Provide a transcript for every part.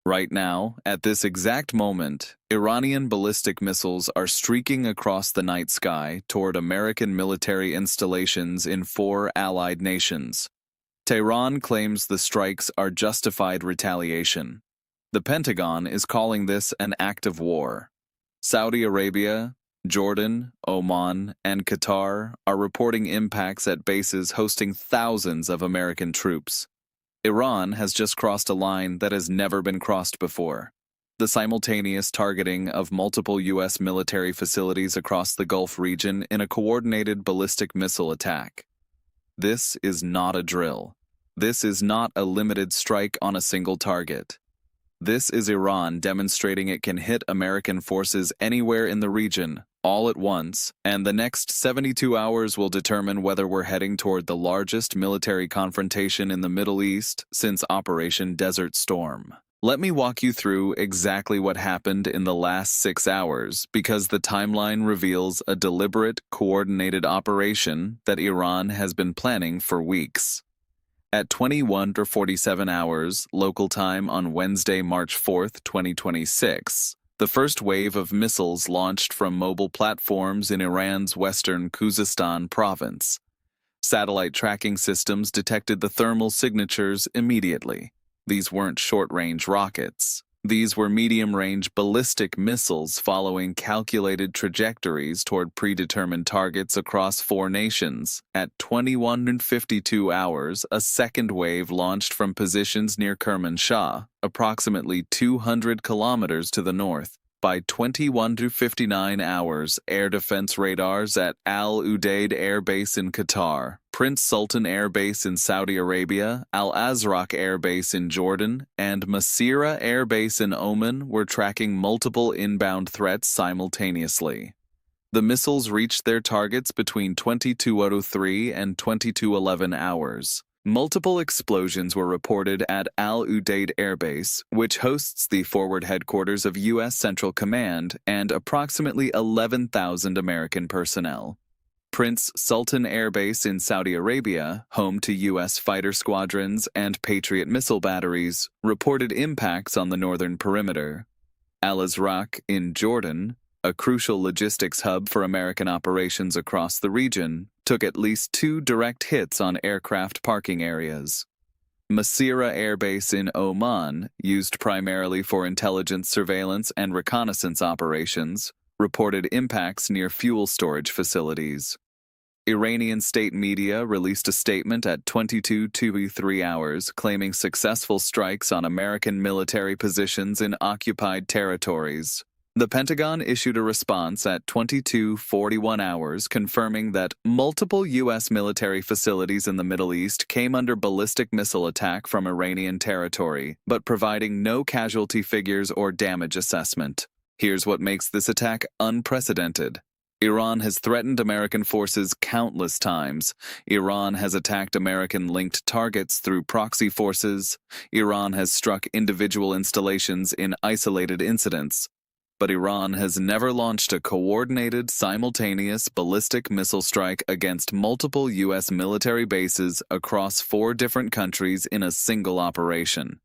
Right now, at this exact moment, Iranian ballistic missiles are streaking across the night sky toward American military installations in 4 allied nations. Tehran claims the strikes are justified retaliation. The Pentagon is calling this an act of war. Saudi Arabia, Jordan, Oman, and Qatar are reporting impacts at bases hosting thousands of American troops. Iran has just crossed a line that has never been crossed before. The simultaneous targeting of multiple U.S. military facilities across the Gulf region in a coordinated ballistic missile attack. This is not a drill. This is not a limited strike on a single target. This is Iran demonstrating it can hit American forces anywhere in the region, all at once, and the next 72 hours will determine whether we're heading toward the largest military confrontation in the Middle East since Operation Desert Storm. Let me walk you through exactly what happened in the last 6 hours, because the timeline reveals a deliberate, coordinated operation that Iran has been planning for weeks. At 21:47 hours local time on Wednesday, March 4, 2026, the first wave of missiles launched from mobile platforms in Iran's western Khuzestan province. Satellite tracking systems detected the thermal signatures immediately. These weren't short-range rockets. These were medium-range ballistic missiles following calculated trajectories toward predetermined targets across 4 nations. At 21:52 hours, a second wave launched from positions near Kermanshah, approximately 200 kilometers to the north. By 21:59 hours, air defense radars at Al Udeid Air Base in Qatar, Prince Sultan Air Base in Saudi Arabia, Al Azraq Air Base in Jordan, and Masirah Air Base in Oman were tracking multiple inbound threats simultaneously. The missiles reached their targets between 22:03 and 22:11 hours. Multiple explosions were reported at Al Udeid Air Base, which hosts the forward headquarters of U.S. Central Command and approximately 11,000 American personnel. Prince Sultan Air Base in Saudi Arabia, home to U.S. fighter squadrons and Patriot missile batteries, reported impacts on the northern perimeter. Al Azraq in Jordan, a crucial logistics hub for American operations across the region, took at least 2 direct hits on aircraft parking areas. Masirah Air Base in Oman, used primarily for intelligence surveillance and reconnaissance operations, reported impacts near fuel storage facilities. Iranian state media released a statement at 22:23 hours claiming successful strikes on American military positions in occupied territories. The Pentagon issued a response at 22:41 hours confirming that multiple U.S. military facilities in the Middle East came under ballistic missile attack from Iranian territory, but providing no casualty figures or damage assessment. Here's what makes this attack unprecedented. Iran has threatened American forces countless times. Iran has attacked American-linked targets through proxy forces. Iran has struck individual installations in isolated incidents. But Iran has never launched a coordinated, simultaneous ballistic missile strike against multiple U.S. military bases across 4 different countries in a single operation.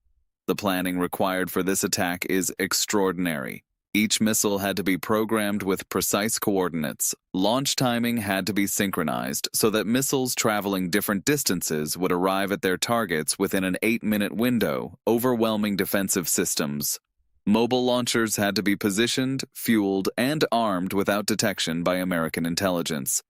The planning required for this attack is extraordinary. Each missile had to be programmed with precise coordinates. Launch timing had to be synchronized so that missiles traveling different distances would arrive at their targets within an 8-minute window, overwhelming defensive systems. Mobile launchers had to be positioned, fueled, and armed without detection by American intelligence.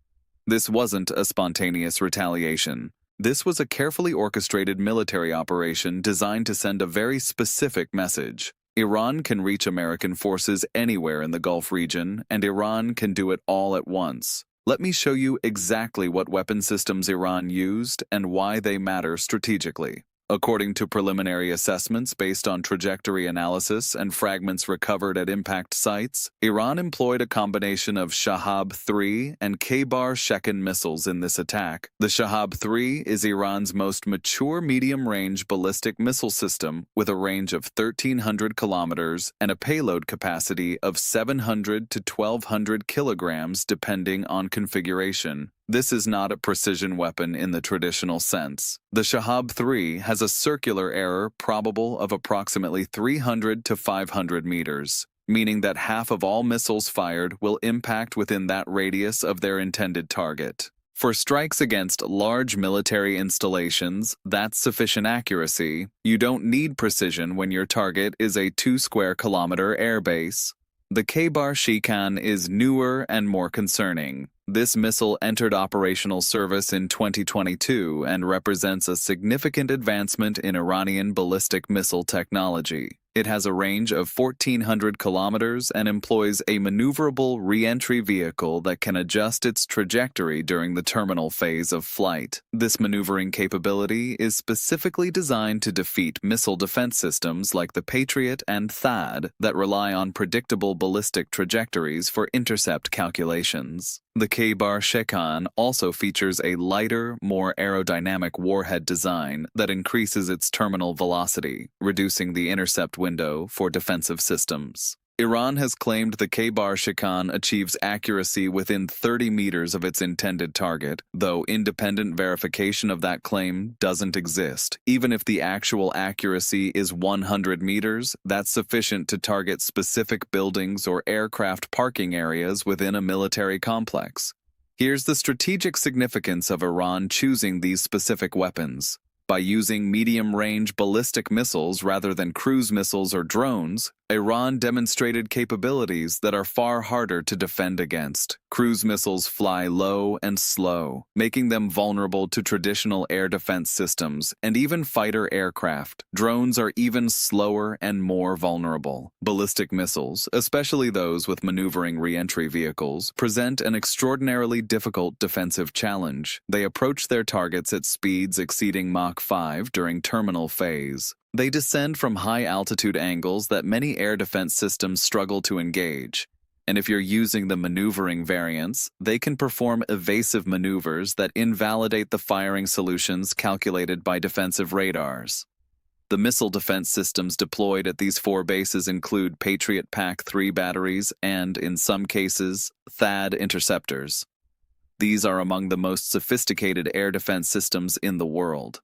This wasn't a spontaneous retaliation. This was a carefully orchestrated military operation designed to send a very specific message. Iran can reach American forces anywhere in the Gulf region, and Iran can do it all at once. Let me show you exactly what weapon systems Iran used and why they matter strategically. According to preliminary assessments based on trajectory analysis and fragments recovered at impact sites, Iran employed a combination of Shahab-3 and Khaybar-Shekin missiles in this attack. The Shahab-3 is Iran's most mature medium-range ballistic missile system with a range of 1,300 kilometers and a payload capacity of 700 to 1,200 kilograms depending on configuration. This is not a precision weapon in the traditional sense. The Shahab-3 has a circular error probable of approximately 300 to 500 meters, meaning that half of all missiles fired will impact within that radius of their intended target. For strikes against large military installations, that's sufficient accuracy. You don't need precision when your target is a 2-square-kilometer airbase. The Khaybar-Shikan is newer and more concerning. This missile entered operational service in 2022 and represents a significant advancement in Iranian ballistic missile technology. It has a range of 1,400 kilometers and employs a maneuverable re-entry vehicle that can adjust its trajectory during the terminal phase of flight. This maneuvering capability is specifically designed to defeat missile defense systems like the Patriot and THAAD that rely on predictable ballistic trajectories for intercept calculations. The Khaybar-Shikan also features a lighter, more aerodynamic warhead design that increases its terminal velocity, reducing the intercept window for defensive systems. Iran has claimed the Khaybar-Shikan achieves accuracy within 30 meters of its intended target, though independent verification of that claim doesn't exist. Even if the actual accuracy is 100 meters, that's sufficient to target specific buildings or aircraft parking areas within a military complex. Here's the strategic significance of Iran choosing these specific weapons. By using medium-range ballistic missiles rather than cruise missiles or drones, Iran demonstrated capabilities that are far harder to defend against. Cruise missiles fly low and slow, making them vulnerable to traditional air defense systems and even fighter aircraft. Drones are even slower and more vulnerable. Ballistic missiles, especially those with maneuvering re-entry vehicles, present an extraordinarily difficult defensive challenge. They approach their targets at speeds exceeding Mach 5 during terminal phase. They descend from high-altitude angles that many air defense systems struggle to engage. And if you're using the maneuvering variants, they can perform evasive maneuvers that invalidate the firing solutions calculated by defensive radars. The missile defense systems deployed at these 4 bases include Patriot PAC-3 batteries and, in some cases, THAAD interceptors. These are among the most sophisticated air defense systems in the world.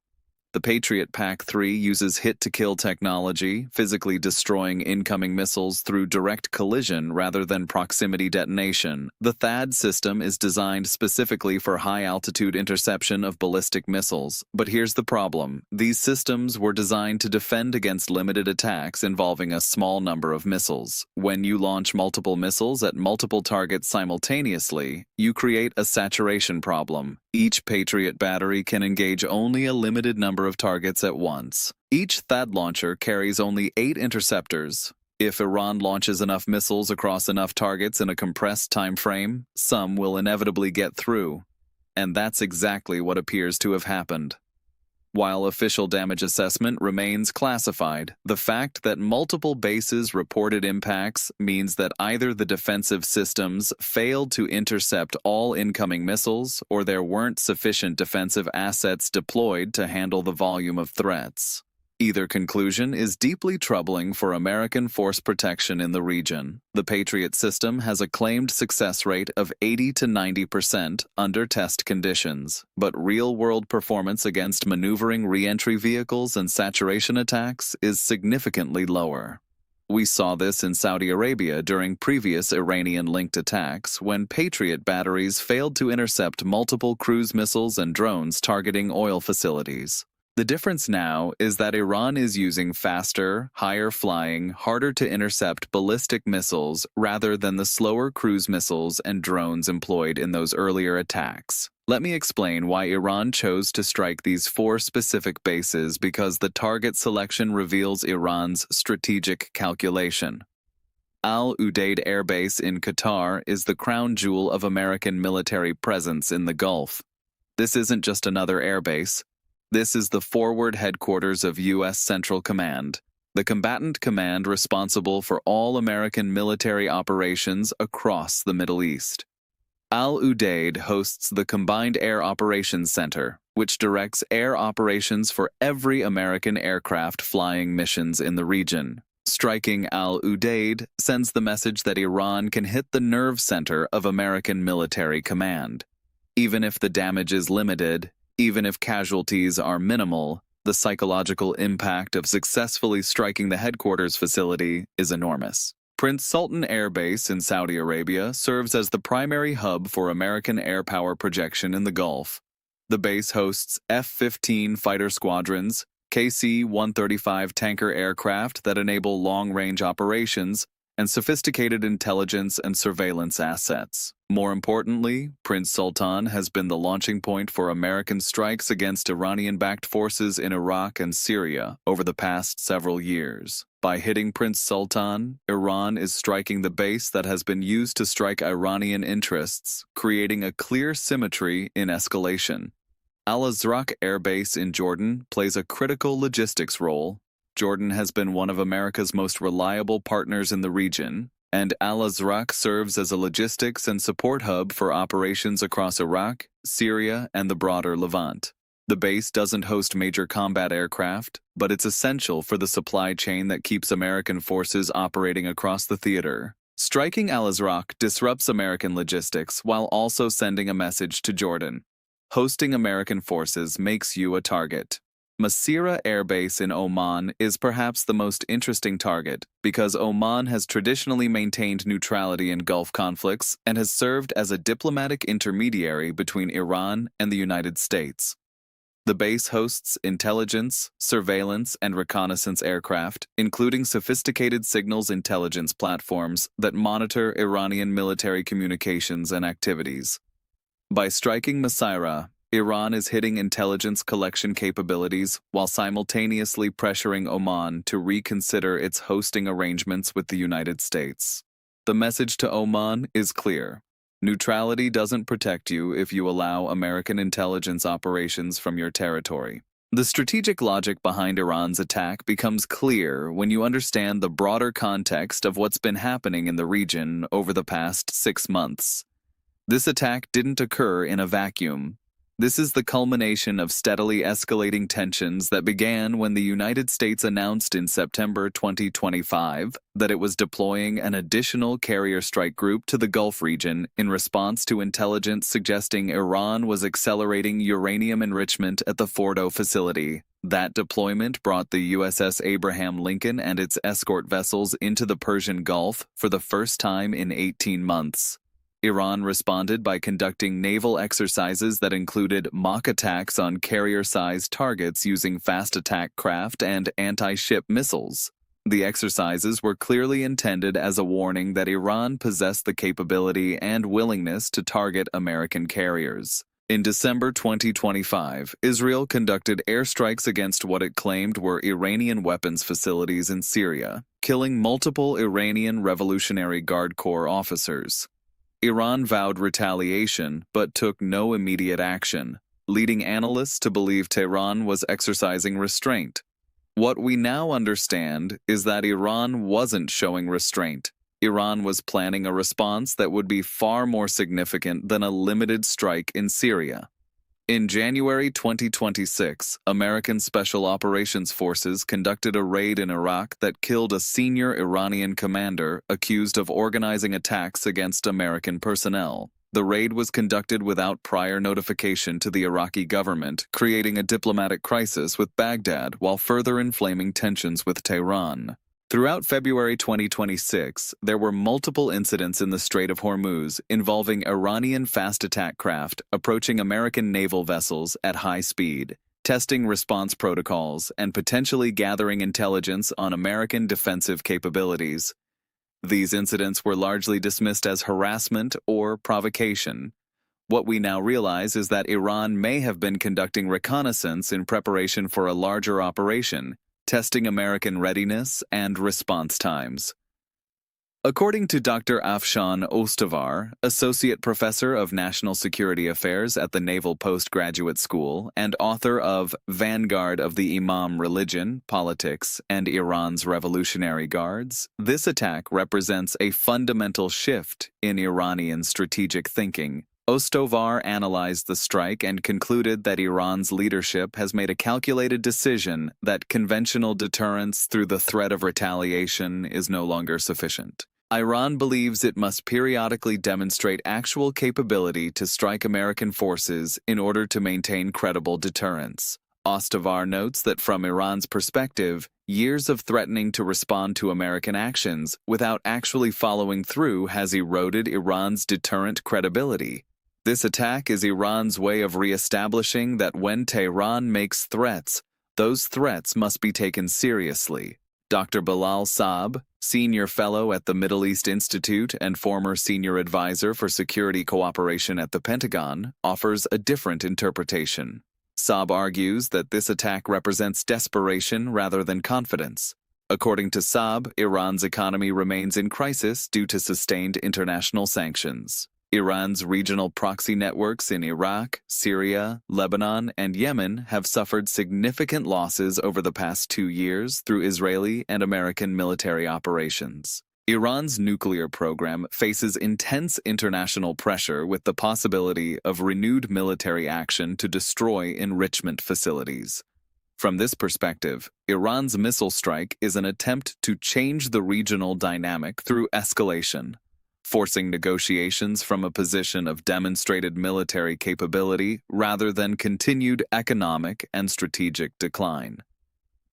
The Patriot PAC-3 uses hit-to-kill technology, physically destroying incoming missiles through direct collision rather than proximity detonation. The THAAD system is designed specifically for high-altitude interception of ballistic missiles. But here's the problem. These systems were designed to defend against limited attacks involving a small number of missiles. When you launch multiple missiles at multiple targets simultaneously, you create a saturation problem. Each Patriot battery can engage only a limited number of targets at once. Each THAAD launcher carries only 8 interceptors. If Iran launches enough missiles across enough targets in a compressed time frame, some will inevitably get through. And that's exactly what appears to have happened. While official damage assessment remains classified, the fact that multiple bases reported impacts means that either the defensive systems failed to intercept all incoming missiles or there weren't sufficient defensive assets deployed to handle the volume of threats. Either conclusion is deeply troubling for American force protection in the region. The Patriot system has a claimed success rate of 80 to 90% under test conditions, but real-world performance against maneuvering re-entry vehicles and saturation attacks is significantly lower. We saw this in Saudi Arabia during previous Iranian-linked attacks when Patriot batteries failed to intercept multiple cruise missiles and drones targeting oil facilities. The difference now is that Iran is using faster, higher-flying, harder-to-intercept ballistic missiles rather than the slower cruise missiles and drones employed in those earlier attacks. Let me explain why Iran chose to strike these 4 specific bases because the target selection reveals Iran's strategic calculation. Al Udeid Air Base in Qatar is the crown jewel of American military presence in the Gulf. This isn't just another air base. This is the forward headquarters of U.S. Central Command, the combatant command responsible for all American military operations across the Middle East. Al Udeid hosts the Combined Air Operations Center, which directs air operations for every American aircraft flying missions in the region. Striking Al Udeid sends the message that Iran can hit the nerve center of American military command. Even if the damage is limited, even if casualties are minimal, the psychological impact of successfully striking the headquarters facility is enormous. Prince Sultan Air Base in Saudi Arabia serves as the primary hub for American air power projection in the Gulf. The base hosts F-15 fighter squadrons, KC-135 tanker aircraft that enable long-range operations, and sophisticated intelligence and surveillance assets. More importantly, Prince Sultan has been the launching point for American strikes against Iranian-backed forces in Iraq and Syria over the past several years. By hitting Prince Sultan, Iran is striking the base that has been used to strike Iranian interests, creating a clear symmetry in escalation. Al-Azraq Air Base in Jordan plays a critical logistics role. Jordan has been one of America's most reliable partners in the region, and Al-Azraq serves as a logistics and support hub for operations across Iraq, Syria, and the broader Levant. The base doesn't host major combat aircraft, but it's essential for the supply chain that keeps American forces operating across the theater. Striking Al-Azraq disrupts American logistics while also sending a message to Jordan. Hosting American forces makes you a target. Masira Air Base in Oman is perhaps the most interesting target because Oman has traditionally maintained neutrality in Gulf conflicts and has served as a diplomatic intermediary between Iran and the United States. The base hosts intelligence, surveillance, and reconnaissance aircraft, including sophisticated signals intelligence platforms that monitor Iranian military communications and activities. By striking Masira, Iran is hitting intelligence collection capabilities while simultaneously pressuring Oman to reconsider its hosting arrangements with the United States. The message to Oman is clear. Neutrality doesn't protect you if you allow American intelligence operations from your territory. The strategic logic behind Iran's attack becomes clear when you understand the broader context of what's been happening in the region over the past 6 months. This attack didn't occur in a vacuum. This is the culmination of steadily escalating tensions that began when the United States announced in September 2025 that it was deploying an additional carrier strike group to the Gulf region in response to intelligence suggesting Iran was accelerating uranium enrichment at the Fordo facility. That deployment brought the USS Abraham Lincoln and its escort vessels into the Persian Gulf for the first time in 18 months. Iran responded by conducting naval exercises that included mock attacks on carrier-sized targets using fast attack craft and anti-ship missiles. The exercises were clearly intended as a warning that Iran possessed the capability and willingness to target American carriers. In December 2025, Israel conducted airstrikes against what it claimed were Iranian weapons facilities in Syria, killing multiple Iranian Revolutionary Guard Corps officers. Iran vowed retaliation but took no immediate action, leading analysts to believe Tehran was exercising restraint. What we now understand is that Iran wasn't showing restraint. Iran was planning a response that would be far more significant than a limited strike in Syria. In January 2026, American Special Operations Forces conducted a raid in Iraq that killed a senior Iranian commander accused of organizing attacks against American personnel. The raid was conducted without prior notification to the Iraqi government, creating a diplomatic crisis with Baghdad while further inflaming tensions with Tehran. Throughout February 2026, there were multiple incidents in the Strait of Hormuz involving Iranian fast attack craft approaching American naval vessels at high speed, testing response protocols, and potentially gathering intelligence on American defensive capabilities. These incidents were largely dismissed as harassment or provocation. What we now realize is that Iran may have been conducting reconnaissance in preparation for a larger operation, testing American readiness and response times. According to Dr. Afshan Ostavar, Associate Professor of National Security Affairs at the Naval Postgraduate School and author of Vanguard of the Imam Religion, Politics, and Iran's Revolutionary Guards, this attack represents a fundamental shift in Iranian strategic thinking. Ostovar analyzed the strike and concluded that Iran's leadership has made a calculated decision that conventional deterrence through the threat of retaliation is no longer sufficient. Iran believes it must periodically demonstrate actual capability to strike American forces in order to maintain credible deterrence. Ostavar notes that from Iran's perspective, years of threatening to respond to American actions without actually following through has eroded Iran's deterrent credibility. This attack is Iran's way of re-establishing that when Tehran makes threats, those threats must be taken seriously. Dr. Bilal Saab, senior fellow at the Middle East Institute and former senior advisor for security cooperation at the Pentagon, offers a different interpretation. Saab argues that this attack represents desperation rather than confidence. According to Saab, Iran's economy remains in crisis due to sustained international sanctions. Iran's regional proxy networks in Iraq, Syria, Lebanon, and Yemen have suffered significant losses over the past 2 years through Israeli and American military operations. Iran's nuclear program faces intense international pressure with the possibility of renewed military action to destroy enrichment facilities. From this perspective, Iran's missile strike is an attempt to change the regional dynamic through escalation, forcing negotiations from a position of demonstrated military capability rather than continued economic and strategic decline.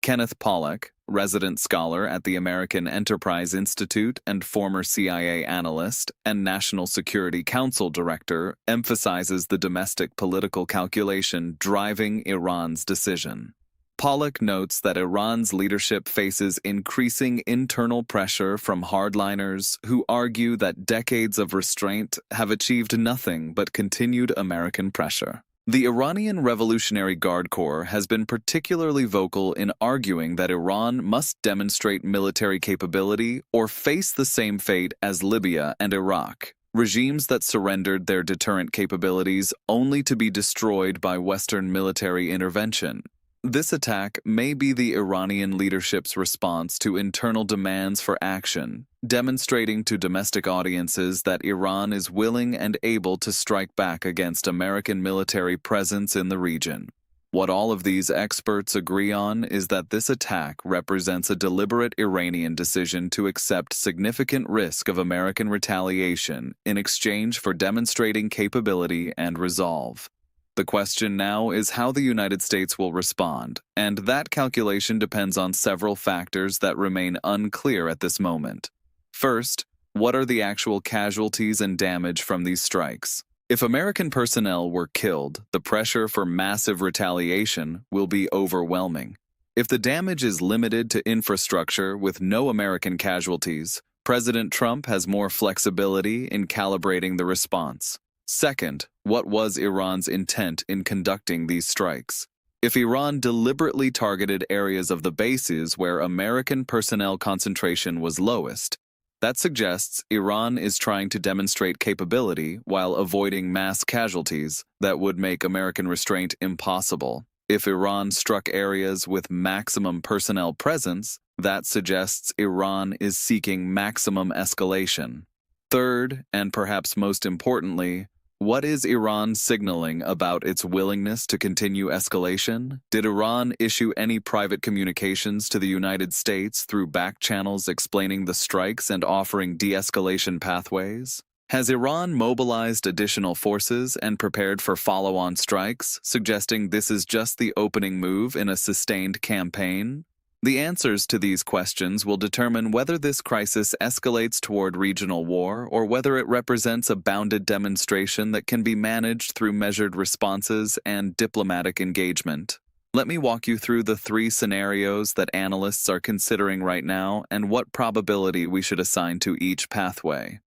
Kenneth Pollack, resident scholar at the American Enterprise Institute and former CIA analyst and National Security Council director, emphasizes the domestic political calculation driving Iran's decision. Pollack notes that Iran's leadership faces increasing internal pressure from hardliners who argue that decades of restraint have achieved nothing but continued American pressure. The Iranian Revolutionary Guard Corps has been particularly vocal in arguing that Iran must demonstrate military capability or face the same fate as Libya and Iraq, regimes that surrendered their deterrent capabilities only to be destroyed by Western military intervention. This attack may be the Iranian leadership's response to internal demands for action, demonstrating to domestic audiences that Iran is willing and able to strike back against American military presence in the region. What all of these experts agree on is that this attack represents a deliberate Iranian decision to accept significant risk of American retaliation in exchange for demonstrating capability and resolve. The question now is how the United States will respond, and that calculation depends on several factors that remain unclear at this moment. First, what are the actual casualties and damage from these strikes? If American personnel were killed, the pressure for massive retaliation will be overwhelming. If the damage is limited to infrastructure with no American casualties, President Trump has more flexibility in calibrating the response. Second, what was Iran's intent in conducting these strikes? If Iran deliberately targeted areas of the bases where American personnel concentration was lowest, that suggests Iran is trying to demonstrate capability while avoiding mass casualties that would make American restraint impossible. If Iran struck areas with maximum personnel presence, that suggests Iran is seeking maximum escalation. Third, and perhaps most importantly, what is Iran signaling about its willingness to continue escalation? Did Iran issue any private communications to the United States through back channels explaining the strikes and offering de-escalation pathways? Has Iran mobilized additional forces and prepared for follow-on strikes, suggesting this is just the opening move in a sustained campaign? The answers to these questions will determine whether this crisis escalates toward regional war or whether it represents a bounded demonstration that can be managed through measured responses and diplomatic engagement. Let me walk you through the 3 scenarios that analysts are considering right now and what probability we should assign to each pathway.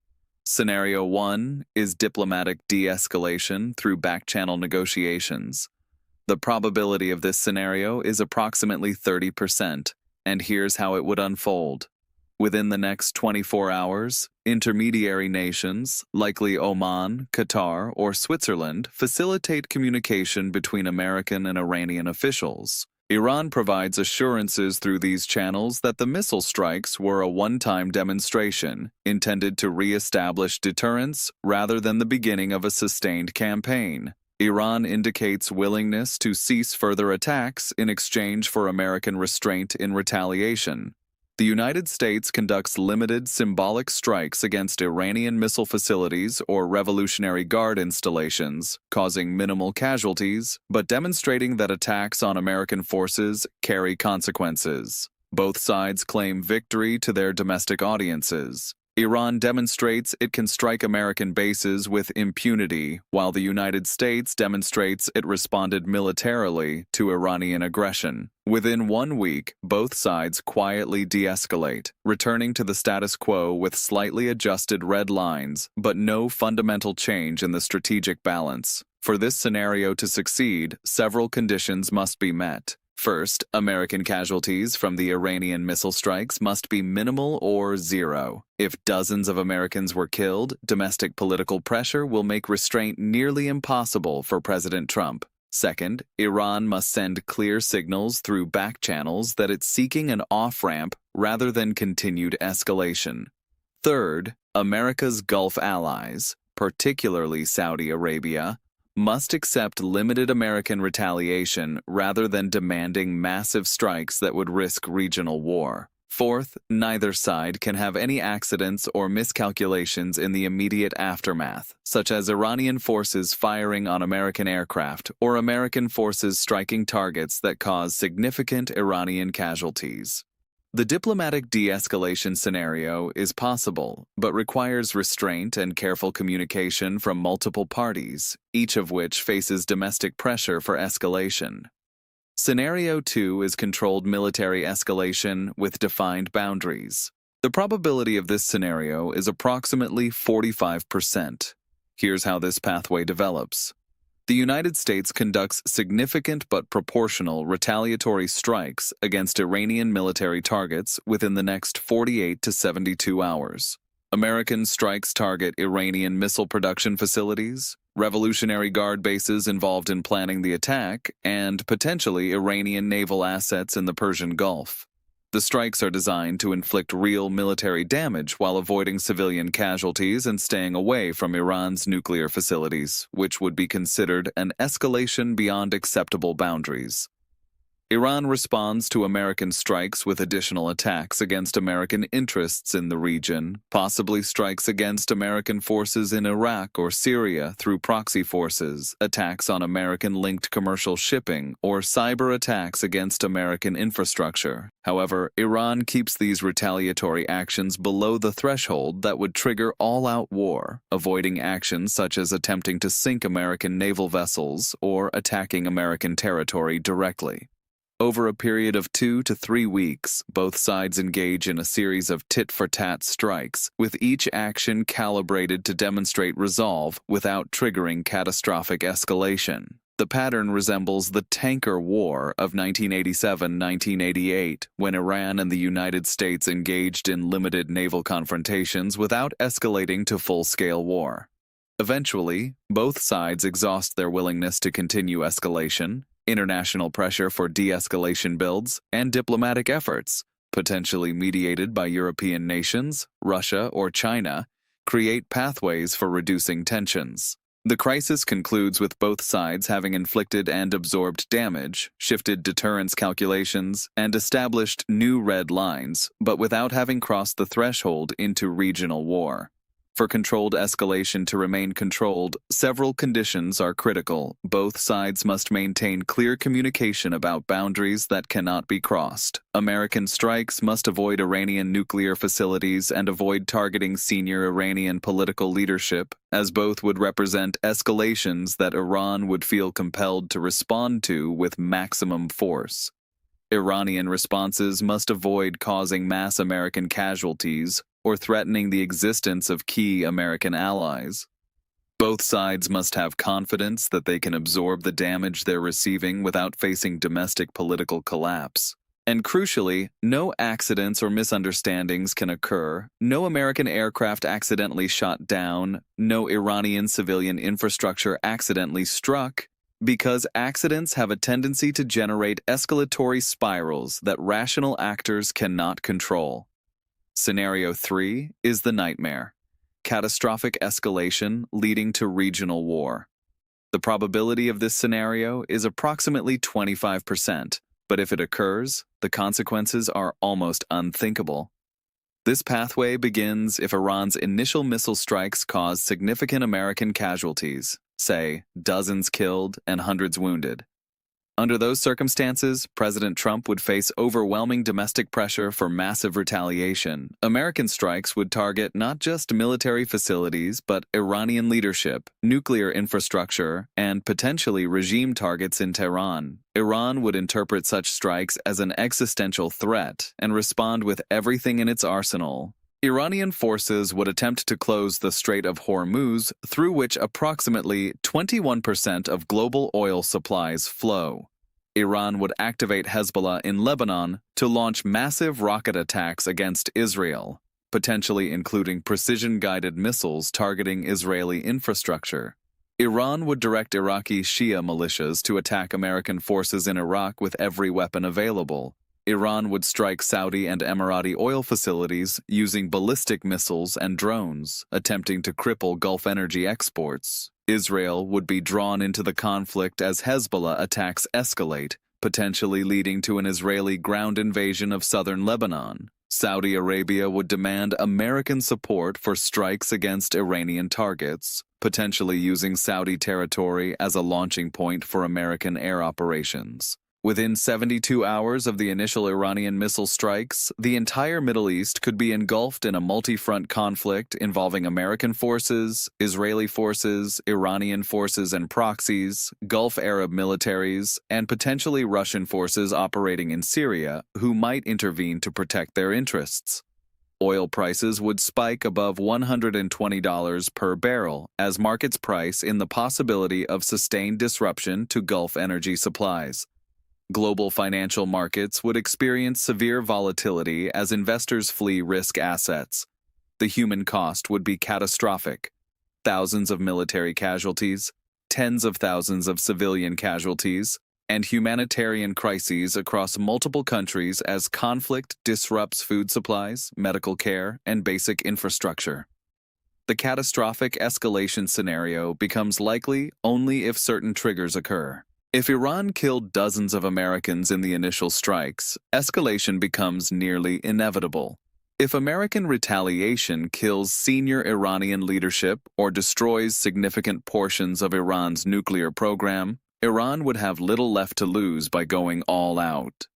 Scenario 1 is diplomatic de-escalation through back-channel negotiations. The probability of this scenario is approximately 30%, and here's how it would unfold. Within the next 24 hours, intermediary nations, likely Oman, Qatar, or Switzerland, facilitate communication between American and Iranian officials. Iran provides assurances through these channels that the missile strikes were a one-time demonstration intended to re-establish deterrence rather than the beginning of a sustained campaign. Iran indicates willingness to cease further attacks in exchange for American restraint in retaliation. The United States conducts limited symbolic strikes against Iranian missile facilities or Revolutionary Guard installations, causing minimal casualties, but demonstrating that attacks on American forces carry consequences. Both sides claim victory to their domestic audiences. Iran demonstrates it can strike American bases with impunity, while the United States demonstrates it responded militarily to Iranian aggression. Within 1 week, both sides quietly de-escalate, returning to the status quo with slightly adjusted red lines, but no fundamental change in the strategic balance. For this scenario to succeed, several conditions must be met. First, American casualties from the Iranian missile strikes must be minimal or zero. If dozens of Americans were killed, domestic political pressure will make restraint nearly impossible for President Trump. Second, Iran must send clear signals through back channels that it's seeking an off-ramp rather than continued escalation. Third, America's Gulf allies, particularly Saudi Arabia, must accept limited American retaliation rather than demanding massive strikes that would risk regional war. Fourth, neither side can have any accidents or miscalculations in the immediate aftermath, such as Iranian forces firing on American aircraft or American forces striking targets that cause significant Iranian casualties. The diplomatic de-escalation scenario is possible, but requires restraint and careful communication from multiple parties, each of which faces domestic pressure for escalation. Scenario 2 is controlled military escalation with defined boundaries. The probability of this scenario is approximately 45%. Here's how this pathway develops. The United States conducts significant but proportional retaliatory strikes against Iranian military targets within the next 48 to 72 hours. American strikes target Iranian missile production facilities, Revolutionary Guard bases involved in planning the attack, and potentially Iranian naval assets in the Persian Gulf. The strikes are designed to inflict real military damage while avoiding civilian casualties and staying away from Iran's nuclear facilities, which would be considered an escalation beyond acceptable boundaries. Iran responds to American strikes with additional attacks against American interests in the region, possibly strikes against American forces in Iraq or Syria through proxy forces, attacks on American-linked commercial shipping, or cyber attacks against American infrastructure. However, Iran keeps these retaliatory actions below the threshold that would trigger all-out war, avoiding actions such as attempting to sink American naval vessels or attacking American territory directly. Over a period of 2 to 3 weeks, both sides engage in a series of tit-for-tat strikes, with each action calibrated to demonstrate resolve without triggering catastrophic escalation. The pattern resembles the tanker war of 1987-1988, when Iran and the United States engaged in limited naval confrontations without escalating to full-scale war. Eventually, both sides exhaust their willingness to continue escalation. International pressure for de-escalation builds, and diplomatic efforts, potentially mediated by European nations, Russia, or China, create pathways for reducing tensions. The crisis concludes with both sides having inflicted and absorbed damage, shifted deterrence calculations, and established new red lines, but without having crossed the threshold into regional war. For controlled escalation to remain controlled, several conditions are critical. Both sides must maintain clear communication about boundaries that cannot be crossed. American strikes must avoid Iranian nuclear facilities and avoid targeting senior Iranian political leadership, as both would represent escalations that Iran would feel compelled to respond to with maximum force. Iranian responses must avoid causing mass American casualties or threatening the existence of key American allies. Both sides must have confidence that they can absorb the damage they're receiving without facing domestic political collapse. And crucially, no accidents or misunderstandings can occur, no American aircraft accidentally shot down, no Iranian civilian infrastructure accidentally struck, because accidents have a tendency to generate escalatory spirals that rational actors cannot control. Scenario 3 is the nightmare: catastrophic escalation leading to regional war. The probability of this scenario is approximately 25%, But if it occurs, the consequences are almost unthinkable. This pathway begins if Iran's initial missile strikes cause significant American casualties, say, dozens killed and hundreds wounded. Under those circumstances, President Trump would face overwhelming domestic pressure for massive retaliation. American strikes would target not just military facilities, but Iranian leadership, nuclear infrastructure, and potentially regime targets in Tehran. Iran would interpret such strikes as an existential threat and respond with everything in its arsenal. Iranian forces would attempt to close the Strait of Hormuz, through which approximately 21% of global oil supplies flow. Iran would activate Hezbollah in Lebanon to launch massive rocket attacks against Israel, potentially including precision-guided missiles targeting Israeli infrastructure. Iran would direct Iraqi Shia militias to attack American forces in Iraq with every weapon available. Iran would strike Saudi and Emirati oil facilities using ballistic missiles and drones, attempting to cripple Gulf energy exports. Israel would be drawn into the conflict as Hezbollah attacks escalate, potentially leading to an Israeli ground invasion of southern Lebanon. Saudi Arabia would demand American support for strikes against Iranian targets, potentially using Saudi territory as a launching point for American air operations. Within 72 hours of the initial Iranian missile strikes, the entire Middle East could be engulfed in a multi-front conflict involving American forces, Israeli forces, Iranian forces and proxies, Gulf Arab militaries, and potentially Russian forces operating in Syria who might intervene to protect their interests. Oil prices would spike above $120 per barrel as markets price in the possibility of sustained disruption to Gulf energy supplies. Global financial markets would experience severe volatility as investors flee risk assets. The human cost would be catastrophic. Thousands of military casualties, tens of thousands of civilian casualties, and humanitarian crises across multiple countries as conflict disrupts food supplies, medical care, and basic infrastructure. The catastrophic escalation scenario becomes likely only if certain triggers occur. If Iran killed dozens of Americans in the initial strikes, escalation becomes nearly inevitable. If American retaliation kills senior Iranian leadership or destroys significant portions of Iran's nuclear program, Iran would have little left to lose by going all out.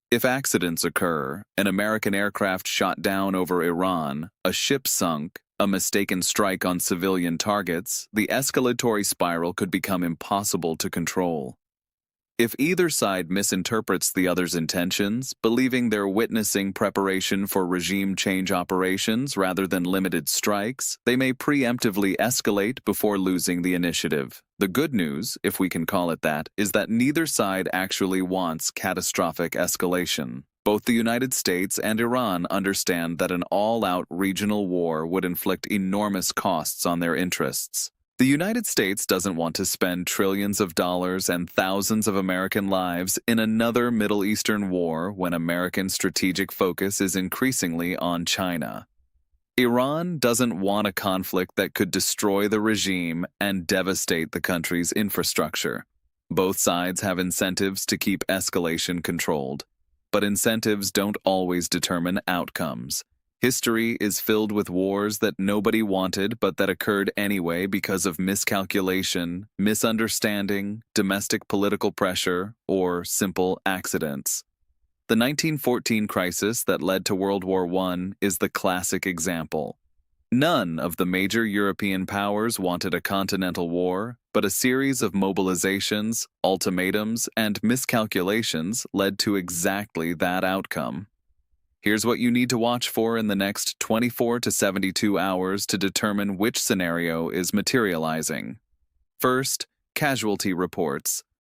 If accidents occur, an American aircraft shot down over Iran, a ship sunk, a mistaken strike on civilian targets, the escalatory spiral could become impossible to control. If either side misinterprets the other's intentions, believing they're witnessing preparation for regime change operations rather than limited strikes, they may preemptively escalate before losing the initiative. The good news, if we can call it that, is that neither side actually wants catastrophic escalation. Both the United States and Iran understand that an all-out regional war would inflict enormous costs on their interests. The United States doesn't want to spend trillions of dollars and thousands of American lives in another Middle Eastern war when American strategic focus is increasingly on China. Iran doesn't want a conflict that could destroy the regime and devastate the country's infrastructure. Both sides have incentives to keep escalation controlled. But incentives don't always determine outcomes. History is filled with wars that nobody wanted but that occurred anyway because of miscalculation, misunderstanding, domestic political pressure, or simple accidents. The 1914 crisis that led to World War I is the classic example. None of the major European powers wanted a continental war, but a series of mobilizations, ultimatums, and miscalculations led to exactly that outcome. Here's what you need to watch for in the next 24 to 72 hours to determine which scenario is materializing. First, casualty reports.